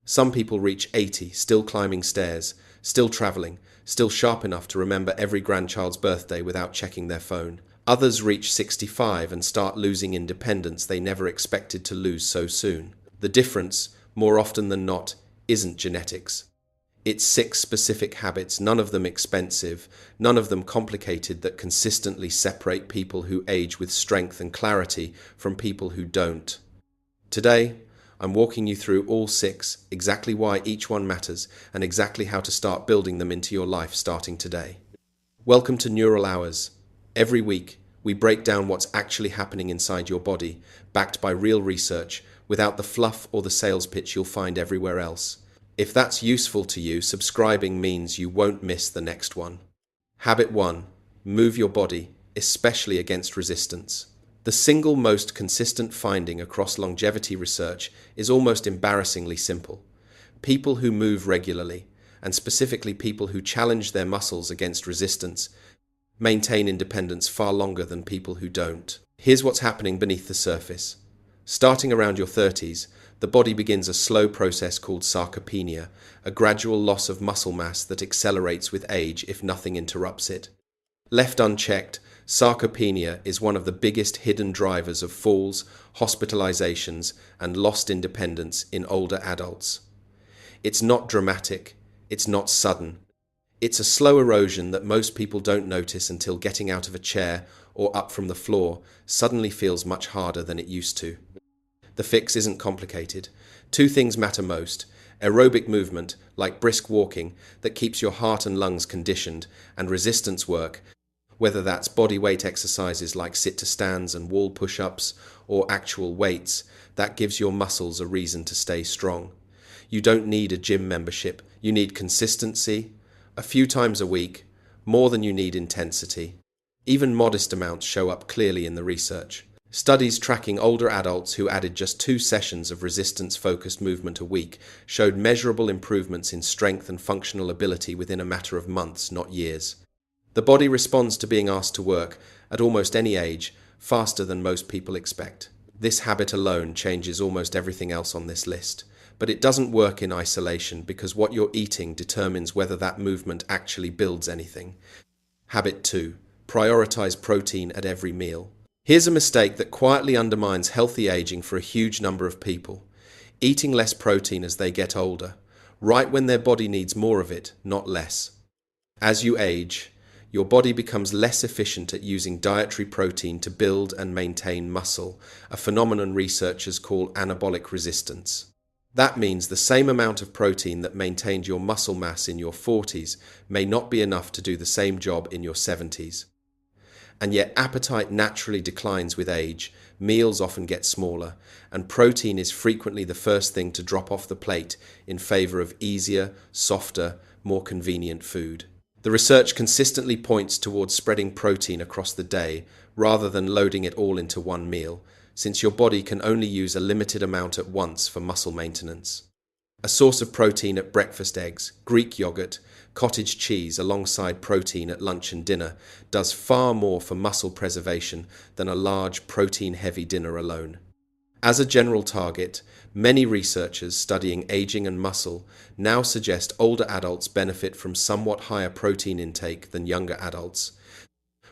Some people reach 80, still climbing stairs, still traveling, still sharp enough to remember every grandchild's birthday without checking their phone. Others reach 65 and start losing independence they never expected to lose so soon. The difference, more often than not, isn't genetics. It's 6 specific habits, none of them expensive, none of them complicated, that consistently separate people who age with strength and clarity from people who don't. Today, I'm walking you through all 6, exactly why each one matters, and exactly how to start building them into your life starting today. Welcome to Neural Hours. Every week, we break down what's actually happening inside your body, backed by real research, without the fluff or the sales pitch you'll find everywhere else. If that's useful to you, subscribing means you won't miss the next one. Habit 1. Move your body, especially against resistance. The single most consistent finding across longevity research is almost embarrassingly simple. People who move regularly, and specifically people who challenge their muscles against resistance, maintain independence far longer than people who don't. Here's what's happening beneath the surface. Starting around your 30s, the body begins a slow process called sarcopenia, a gradual loss of muscle mass that accelerates with age if nothing interrupts it. Left unchecked, sarcopenia is one of the biggest hidden drivers of falls, hospitalizations, and lost independence in older adults. It's not dramatic, it's not sudden. It's a slow erosion that most people don't notice until getting out of a chair or up from the floor suddenly feels much harder than it used to. The fix isn't complicated. 2 things matter most: aerobic movement, like brisk walking, that keeps your heart and lungs conditioned, and resistance work, whether that's bodyweight exercises like sit-to-stands and wall push-ups, or actual weights, that gives your muscles a reason to stay strong. You don't need a gym membership. You need consistency, a few times a week, more than you need intensity. Even modest amounts show up clearly in the research. Studies tracking older adults who added just 2 sessions of resistance-focused movement a week showed measurable improvements in strength and functional ability within a matter of months, not years. The body responds to being asked to work, at almost any age, faster than most people expect. This habit alone changes almost everything else on this list. But it doesn't work in isolation, because what you're eating determines whether that movement actually builds anything. Habit 2. Prioritize protein at every meal. Here's a mistake that quietly undermines healthy aging for a huge number of people. Eating less protein as they get older, right when their body needs more of it, not less. As you age, your body becomes less efficient at using dietary protein to build and maintain muscle, a phenomenon researchers call anabolic resistance. That means the same amount of protein that maintained your muscle mass in your 40s may not be enough to do the same job in your 70s. And yet appetite naturally declines with age, meals often get smaller, and protein is frequently the first thing to drop off the plate in favor of easier, softer, more convenient food. The research consistently points towards spreading protein across the day rather than loading it all into one meal, since your body can only use a limited amount at once for muscle maintenance. A source of protein at breakfast: eggs, Greek yogurt, cottage cheese alongside protein at lunch and dinner does far more for muscle preservation than a large protein-heavy dinner alone. As a general target, many researchers studying aging and muscle now suggest older adults benefit from somewhat higher protein intake than younger adults,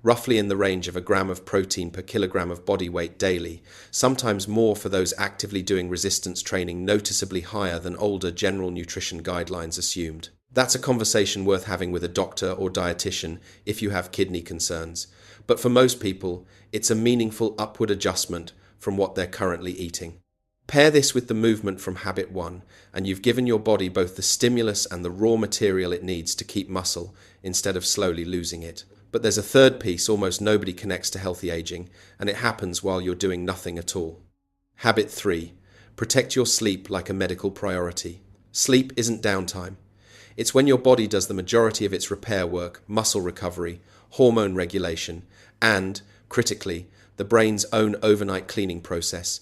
roughly in the range of a gram of protein per kilogram of body weight daily, sometimes more for those actively doing resistance training, noticeably higher than older general nutrition guidelines assumed. That's a conversation worth having with a doctor or dietitian if you have kidney concerns, but for most people, it's a meaningful upward adjustment from what they're currently eating. Pair this with the movement from habit 1, and you've given your body both the stimulus and the raw material it needs to keep muscle instead of slowly losing it. But there's a third piece almost nobody connects to healthy aging, and it happens while you're doing nothing at all. Habit 3. Protect your sleep like a medical priority. Sleep isn't downtime. It's when your body does the majority of its repair work, muscle recovery, hormone regulation, and, critically, the brain's own overnight cleaning process,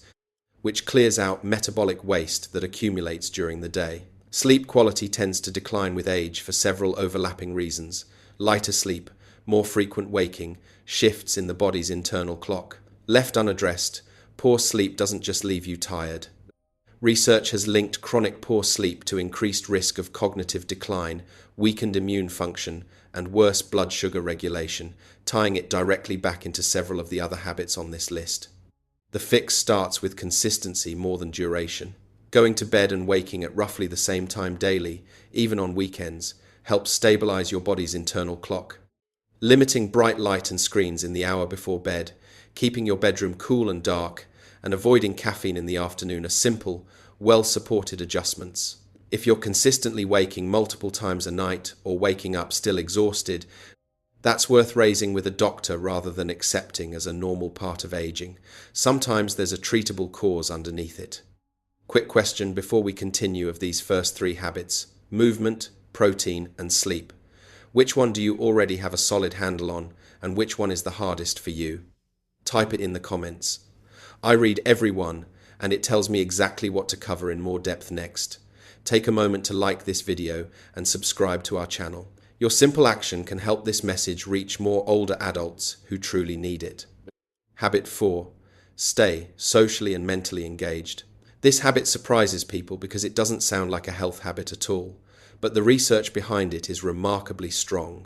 which clears out metabolic waste that accumulates during the day. Sleep quality tends to decline with age for several overlapping reasons: lighter sleep, more frequent waking, shifts in the body's internal clock. Left unaddressed, poor sleep doesn't just leave you tired. Research has linked chronic poor sleep to increased risk of cognitive decline, weakened immune function, and worse blood sugar regulation, tying it directly back into several of the other habits on this list. The fix starts with consistency more than duration. Going to bed and waking at roughly the same time daily, even on weekends, helps stabilize your body's internal clock. Limiting bright light and screens in the hour before bed, keeping your bedroom cool and dark, and avoiding caffeine in the afternoon are simple, well-supported adjustments. If you're consistently waking multiple times a night or waking up still exhausted, that's worth raising with a doctor rather than accepting as a normal part of aging. Sometimes there's a treatable cause underneath it. Quick question before we continue of these first three habits: movement, protein, and sleep. Which one do you already have a solid handle on, and which one is the hardest for you? Type it in the comments. I read every one, and it tells me exactly what to cover in more depth next. Take a moment to like this video and subscribe to our channel. Your simple action can help this message reach more older adults who truly need it. Habit 4. Stay socially and mentally engaged. This habit surprises people because it doesn't sound like a health habit at all, but the research behind it is remarkably strong.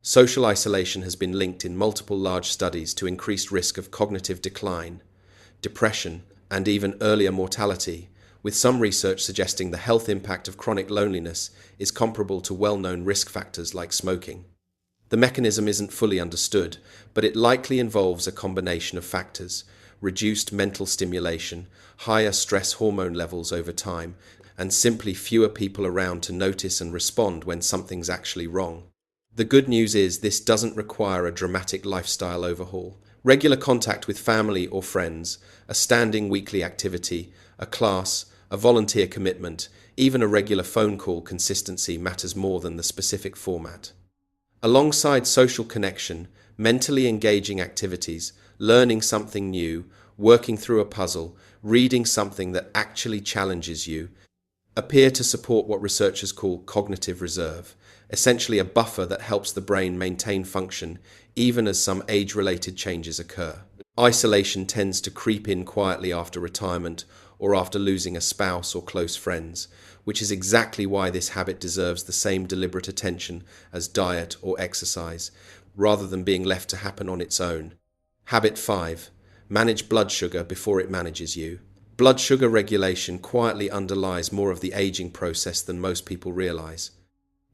Social isolation has been linked in multiple large studies to increased risk of cognitive decline, depression, and even earlier mortality, with some research suggesting the health impact of chronic loneliness is comparable to well-known risk factors like smoking. The mechanism isn't fully understood, but it likely involves a combination of factors: reduced mental stimulation, higher stress hormone levels over time, and simply fewer people around to notice and respond when something's actually wrong. The good news is this doesn't require a dramatic lifestyle overhaul. Regular contact with family or friends, a standing weekly activity, a class, a volunteer commitment, even a regular phone call consistency matters more than the specific format. Alongside social connection, mentally engaging activities, learning something new, working through a puzzle, reading something that actually challenges you, appear to support what researchers call cognitive reserve, essentially a buffer that helps the brain maintain function even as some age-related changes occur. Isolation tends to creep in quietly after retirement or after losing a spouse or close friends, which is exactly why this habit deserves the same deliberate attention as diet or exercise, rather than being left to happen on its own. Habit 5. Manage blood sugar before it manages you. Blood sugar regulation quietly underlies more of the aging process than most people realize.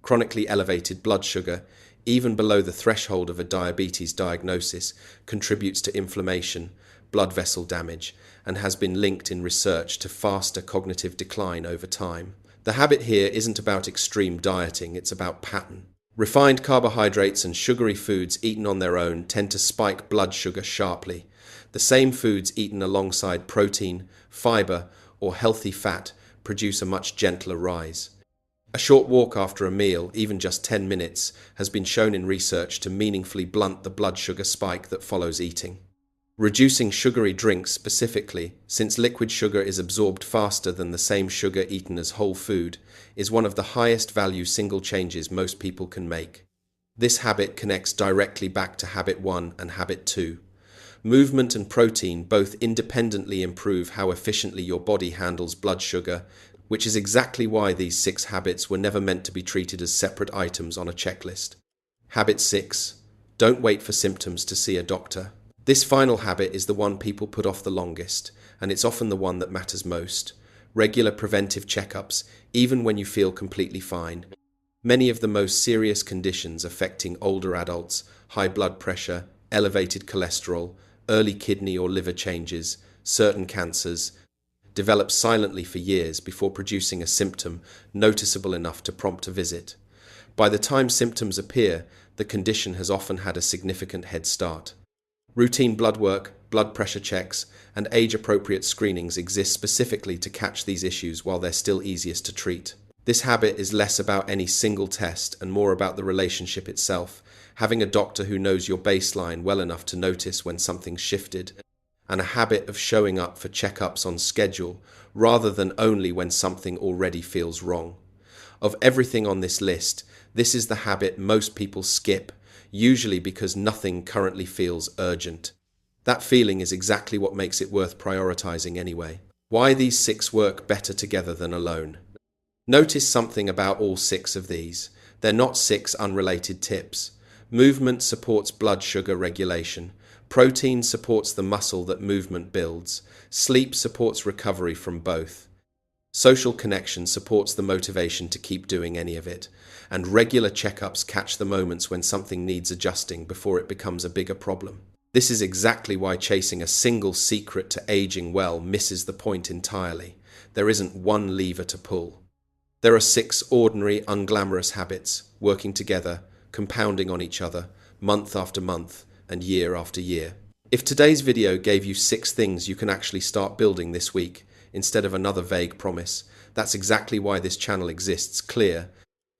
Chronically elevated blood sugar, even below the threshold of a diabetes diagnosis, contributes to inflammation, blood vessel damage, and has been linked in research to faster cognitive decline over time. The habit here isn't about extreme dieting, it's about pattern. Refined carbohydrates and sugary foods eaten on their own tend to spike blood sugar sharply. The same foods eaten alongside protein, fiber, or healthy fat produce a much gentler rise. A short walk after a meal, even just 10 minutes, has been shown in research to meaningfully blunt the blood sugar spike that follows eating. Reducing sugary drinks specifically, since liquid sugar is absorbed faster than the same sugar eaten as whole food, is one of the highest value single changes most people can make. This habit connects directly back to Habit 1 and Habit 2. Movement and protein both independently improve how efficiently your body handles blood sugar, which is exactly why these 6 habits were never meant to be treated as separate items on a checklist. Habit 6. Don't wait for symptoms to see a doctor. This final habit is the one people put off the longest, and it's often the one that matters most. Regular preventive checkups, even when you feel completely fine. Many of the most serious conditions affecting older adults, high blood pressure, elevated cholesterol, early kidney or liver changes, certain cancers, develop silently for years before producing a symptom noticeable enough to prompt a visit. By the time symptoms appear, the condition has often had a significant head start. Routine blood work, blood pressure checks, and age-appropriate screenings exist specifically to catch these issues while they're still easiest to treat. This habit is less about any single test and more about the relationship itself, having a doctor who knows your baseline well enough to notice when something's shifted, and a habit of showing up for checkups on schedule rather than only when something already feels wrong. Of everything on this list, this is the habit most people skip, usually because nothing currently feels urgent. That feeling is exactly what makes it worth prioritizing anyway. Why these 6 work better together than alone. Notice something about all 6 of these. They're not 6 unrelated tips. Movement supports blood sugar regulation. Protein supports the muscle that movement builds. Sleep supports recovery from both. Social connection supports the motivation to keep doing any of it. And regular checkups catch the moments when something needs adjusting before it becomes a bigger problem. This is exactly why chasing a single secret to aging well misses the point entirely. There isn't one lever to pull. There are 6 ordinary, unglamorous habits, working together, compounding on each other, month after month, and year after year. If today's video gave you 6 things you can actually start building this week, instead of another vague promise, that's exactly why this channel exists. Clear,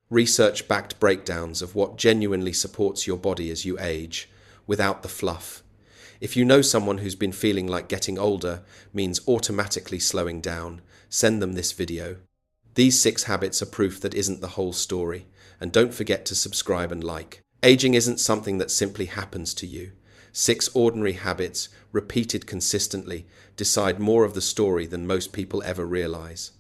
research-backed breakdowns of what genuinely supports your body as you age, without the fluff. If you know someone who's been feeling like getting older means automatically slowing down, send them this video. These 6 habits are proof that isn't the whole story, and don't forget to subscribe and like. Aging isn't something that simply happens to you. 6 ordinary habits, repeated consistently, decide more of the story than most people ever realize.